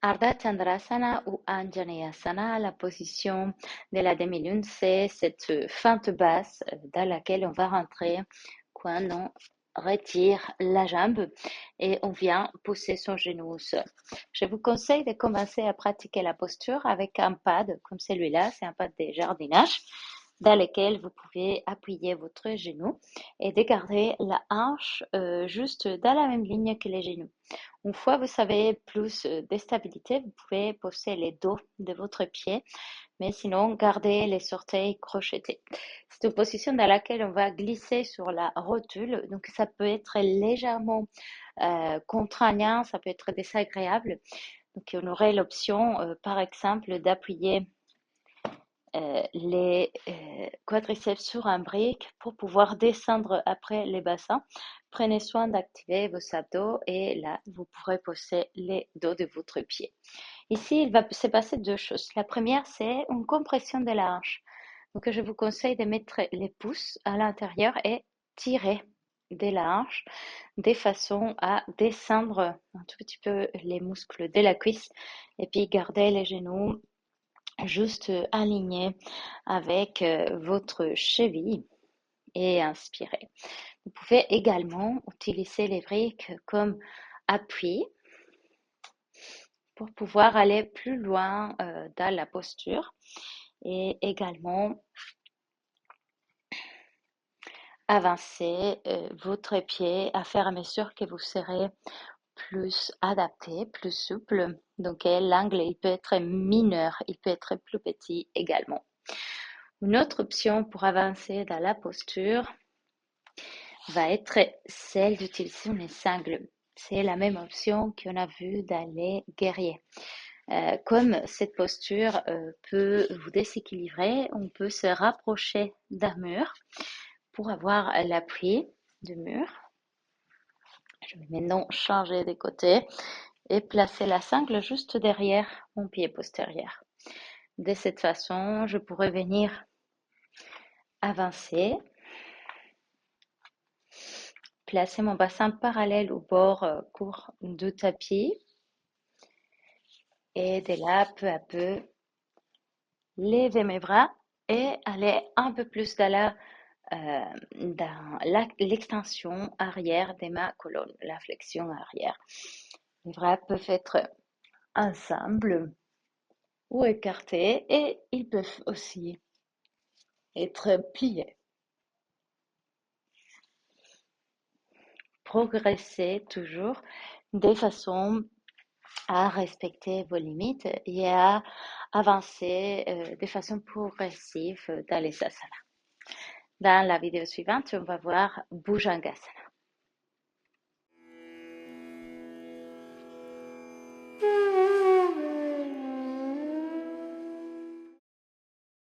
Ardha Chandrasana ou Anjaneyasana, la position de la demi-lune, c'est cette fente basse dans laquelle on va rentrer quand on retire la jambe et on vient pousser son genou au sol. Je vous conseille de commencer à pratiquer la posture avec un pad comme celui-là, c'est un pad de jardinage dans lequel vous pouvez appuyer votre genou et de garder la hanche juste dans la même ligne que les genoux. Une fois que vous avez plus de stabilité, vous pouvez poser les dos de votre pied, mais sinon, gardez les orteils crochetés. C'est une position dans laquelle on va glisser sur la rotule, donc ça peut être légèrement contraignant, ça peut être désagréable. Donc on aurait l'option, par exemple, d'appuyer les quadriceps sur un brique pour pouvoir descendre après les bassins. Prenez soin d'activer vos abdos et là, vous pourrez poser les dos de votre pied. Ici, il va se passer deux choses. La première, c'est une compression de la hanche. Donc, je vous conseille de mettre les pouces à l'intérieur et tirer de la hanche de façon à descendre un tout petit peu les muscles de la cuisse et puis garder les genoux juste aligné avec votre cheville et inspirez. Vous pouvez également utiliser les briques comme appui pour pouvoir aller plus loin dans la posture et également avancer votre pied à fur et à mesure que vous serez plus adapté, plus souple. Donc l'angle il peut être mineur, il peut être plus petit également. Une autre option pour avancer dans la posture va être celle d'utiliser une sangle. C'est la même option qu'on a vue dans les guerriers. Comme cette posture peut vous déséquilibrer, on peut se rapprocher d'un mur pour avoir l'appui du mur. Je vais maintenant changer de côté et placer la sangle juste derrière mon pied postérieur. De cette façon, je pourrais venir avancer, placer mon bassin parallèle au bord court du tapis et de là, peu à peu, lever mes bras et aller un peu plus dans l'extension arrière de ma colonne, la flexion arrière. Les bras peuvent être ensemble ou écartés et ils peuvent aussi être pliés. Progressez toujours de façon à respecter vos limites et à avancer de façon progressive dans les asanas. Dans la vidéo suivante, on va voir Bhujangasana.